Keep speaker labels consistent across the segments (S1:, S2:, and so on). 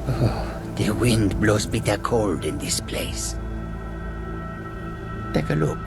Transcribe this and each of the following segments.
S1: The wind blows bitter cold in this place. Take a look.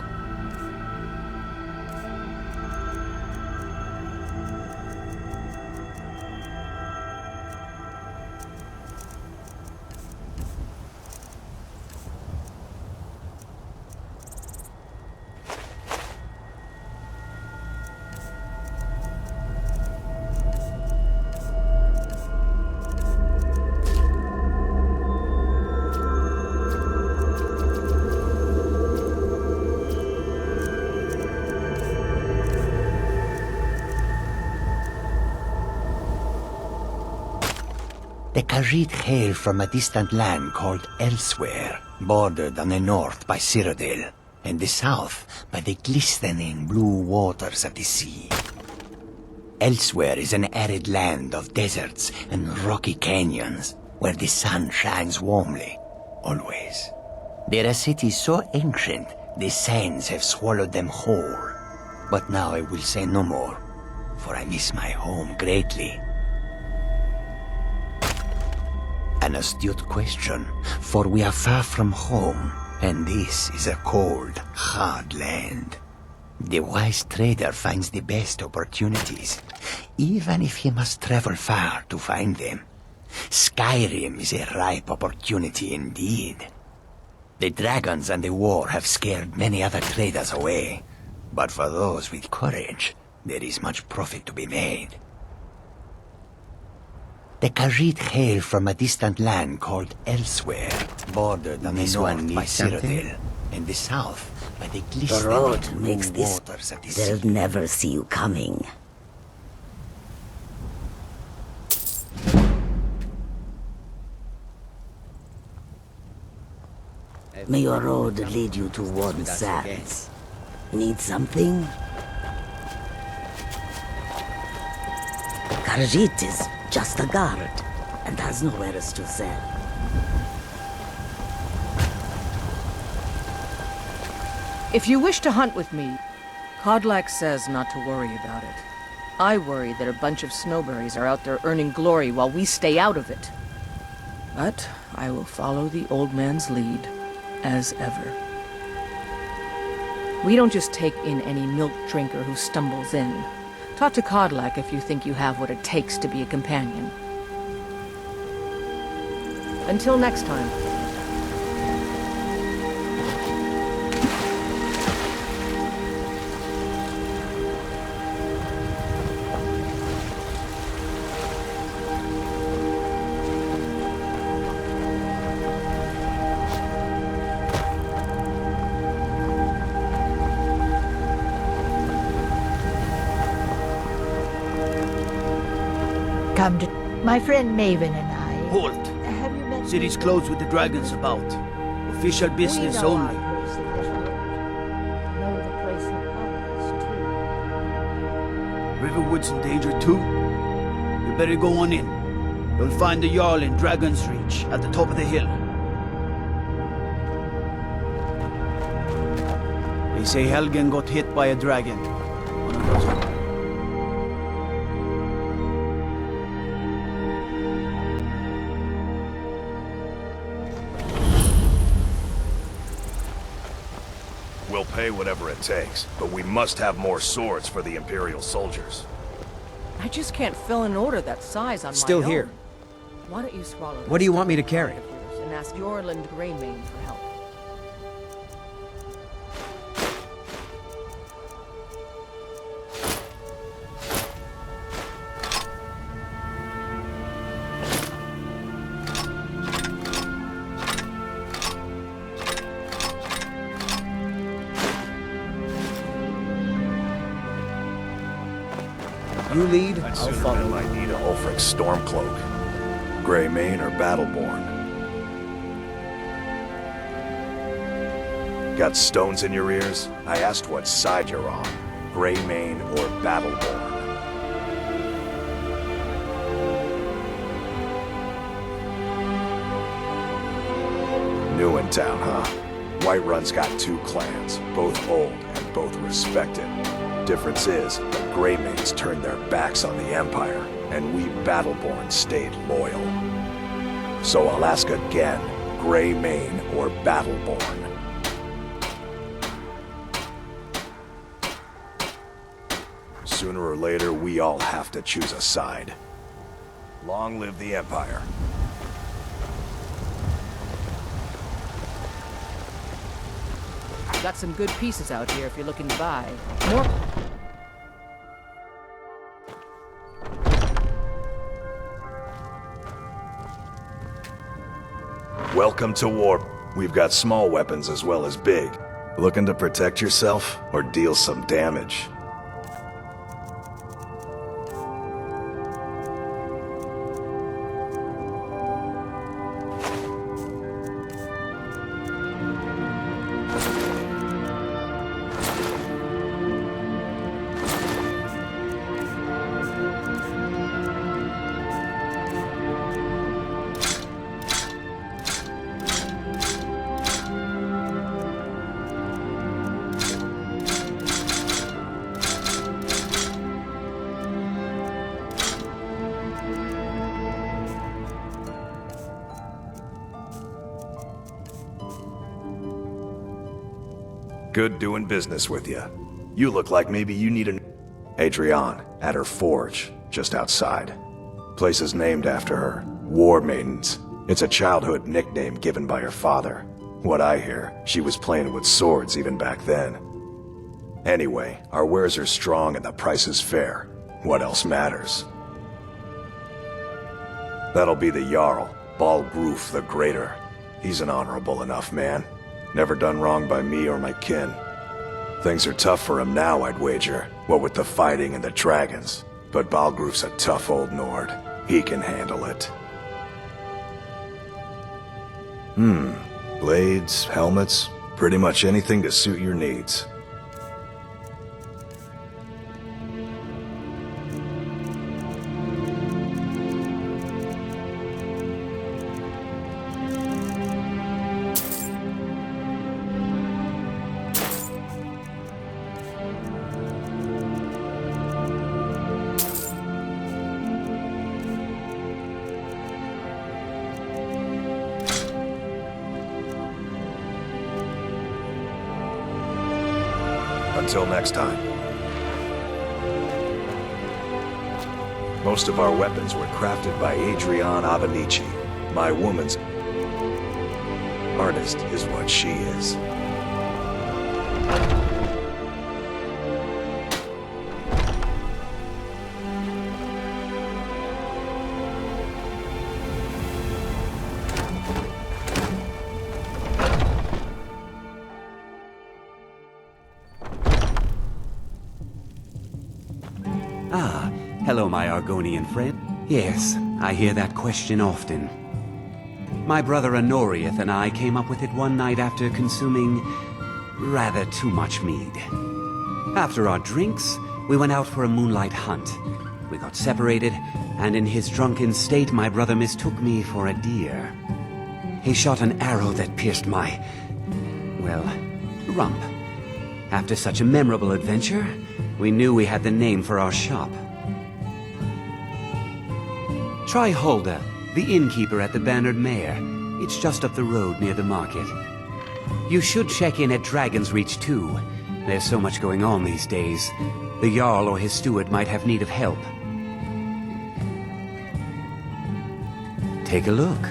S1: The Khajiit hail from a distant land called Elsewhere, bordered on the north by Cyrodiil, and the south by the glistening blue waters of the sea. Elsewhere is an arid land of deserts and rocky canyons, where the sun shines warmly, always. There are cities so ancient, the sands have swallowed them whole. But now I will say no more, for I miss my home greatly. An astute question, for we are far from home, and this is a cold, hard land. The wise trader finds the best opportunities, even if he must travel far to find them. Skyrim is a ripe opportunity indeed. The dragons and the war have scared many other traders away, but for those with courage, there is much profit to be made. The Khajiit hail from a distant land called Elsewhere, bordered on the north by Cyrodiil, and the south by the glistening
S2: road makes
S1: blue
S2: this.
S1: waters of the
S2: They'll
S1: sea.
S2: never see you coming. May your road lead you to warm sands. Need something? Khajiit is just a guard, and has no wares to sell.
S3: If you wish to hunt with me, Kodlak says not to worry about it. I worry that a bunch of snowberries are out there earning glory while we stay out of it. But I will follow the old man's lead, as ever. We don't just take in any milk drinker who stumbles in. Talk to Kodlak if you think you have what it takes to be a companion. Until next time.
S4: Come to... My friend Maven and I...
S5: Halt!
S4: Have you met...
S5: City's closed with the dragons about. Official business
S4: We know
S5: only.
S4: our place in this world. Know the place in others,
S5: Riverwood's in danger too. You better go on in. You'll find the Jarl in Dragon's Reach, at the top of the hill. They say Helgen got hit by a dragon. One of those.
S6: We'll pay whatever it takes, but we must have more swords for the Imperial soldiers.
S3: I just can't fill an order that size on
S7: Still
S3: my own.
S7: here.
S3: Why don't you swallow
S7: What do you want me to carry?
S3: and ask Yorland Greymane for help?
S7: You lead,
S6: I'd
S7: I'll
S6: sooner
S7: follow.
S6: than I need a Ulfric Stormcloak. Greymane or Battleborn? Got stones in your ears? I asked what side you're on. Greymane or Battleborn? New in town, huh? Whiterun's got two clans, both old and both respected. Difference is, the Greymanes turned their backs on the Empire, and we Battleborn stayed loyal. So I'll ask again, Greymane or Battleborn? Sooner or later, we all have to choose a side. Long live the Empire.
S3: Got some good pieces out here if you're looking to buy. More...
S6: Welcome to war. We've got small weapons as well as big. Looking to protect yourself or deal some damage? Good doing business with you. You look like maybe you need an... Adrienne, at her forge, just outside. Place is named after her. War Maidens. It's a childhood nickname given by her father. What I hear, she was playing with swords even back then. Anyway, our wares are strong and the price is fair. What else matters? That'll be the Jarl, Balgruf the Greater. He's an honorable enough man. Never done wrong by me or my kin. Things are tough for him now, I'd wager, what with the fighting and the dragons. But Balgruf's a tough old Nord. He can handle it. Blades, helmets, pretty much anything to suit your needs. Until next time. Most of our weapons were crafted by Adrienne Avenici. My woman's artist is what she is.
S7: Hello, my Argonian friend. Yes, I hear that question often. My brother Honorius and I came up with it one night after consuming rather too much mead. After our drinks, we went out for a moonlight hunt. We got separated, and in his drunken state, my brother mistook me for a deer. He shot an arrow that pierced my, well, rump. After such a memorable adventure, we knew we had the name for our shop. Try Hulda, the innkeeper at the Bannered Mare. It's just up the road near the market. You should check in at Dragon's Reach too. There's so much going on these days. The Jarl or his steward might have need of help. Take a look.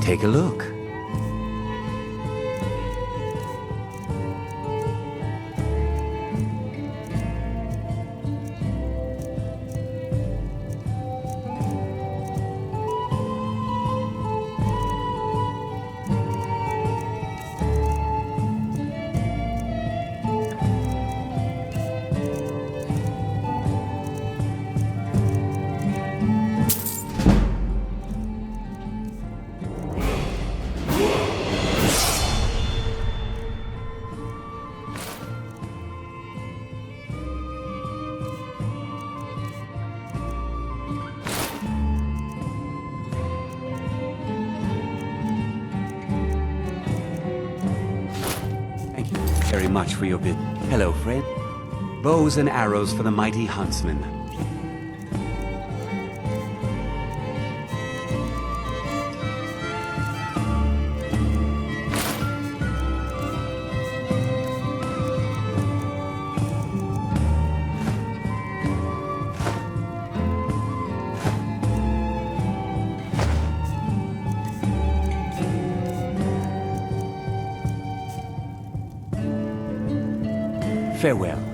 S7: Take a look. very much for your bid. Hello, friend. Bows and arrows for the mighty huntsman. Farewell.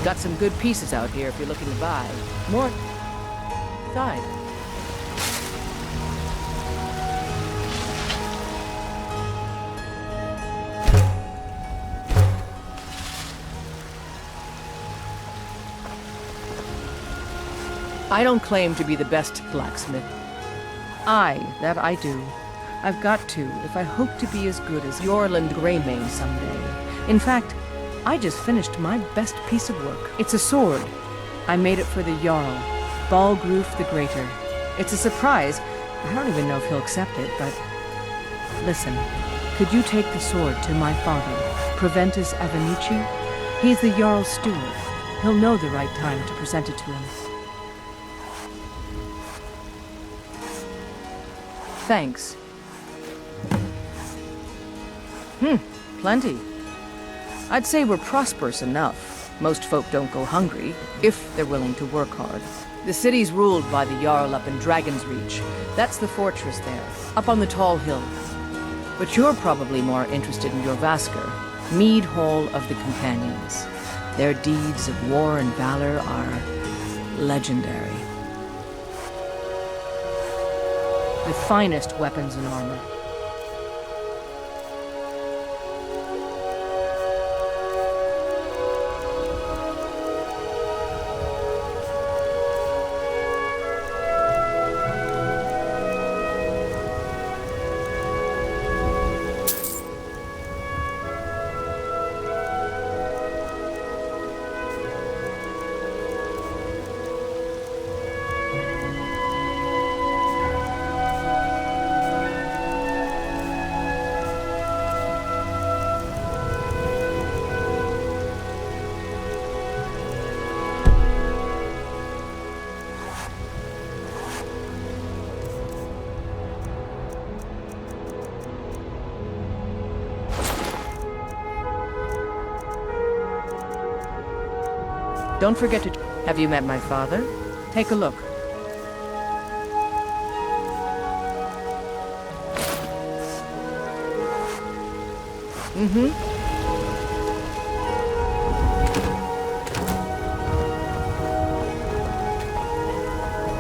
S3: Got some good pieces out here if you're looking to buy. More side. I don't claim to be the best blacksmith. That I do. I've got to, if I hope to be as good as Yorland Greymane someday. In fact, I just finished my best piece of work. It's a sword. I made it for the Jarl, Balgruf the Greater. It's a surprise. I don't even know if he'll accept it, but... Listen, could you take the sword to my father, Proventus Avenici? He's the Jarl's steward. He'll know the right time to present it to him. Thanks. Plenty. I'd say we're prosperous enough. Most folk don't go hungry, if they're willing to work hard. The city's ruled by the Jarl up in Dragon's Reach. That's the fortress there, up on the tall hill. But you're probably more interested in Jorvaskr, Mead Hall of the Companions. Their deeds of war and valor are legendary. The finest weapons and armor. Don't forget to... Have you met my father? Take a look.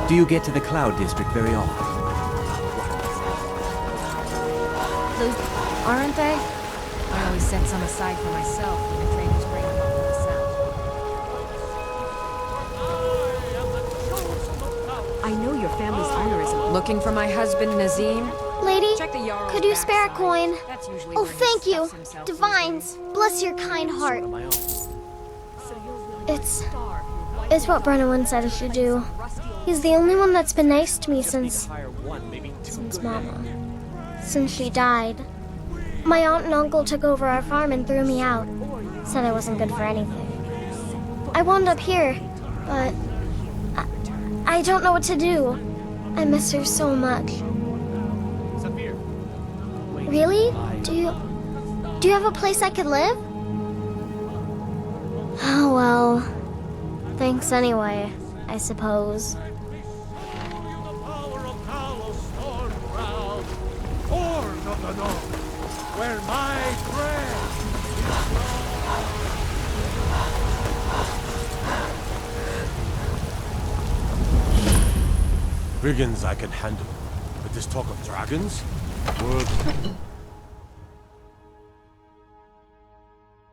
S7: Do you get to the Cloud District very often?
S8: Those aren't they? I always set some aside for myself when the traders bring them up from the south. I know your family's honor isn't looking for my husband Nazim.
S9: Lady,
S8: Check the Jarl's
S9: could you
S8: back
S9: spare a
S8: side.
S9: coin?
S8: That's usually
S9: Oh,
S8: where he
S9: thank you.
S8: stuffs himself
S9: Divines, bless your kind heart. It's what Brennan said I should do. He's the only one that's been nice to me since Mama. Since she died. My aunt and uncle took over our farm and threw me out. Said I wasn't good for anything. I wound up here, but I don't know what to do. I miss her so much. Really? Do you have a place I could live? Oh well. Thanks anyway, I suppose.
S10: Where my friend brigands I can handle, but this talk of dragons? World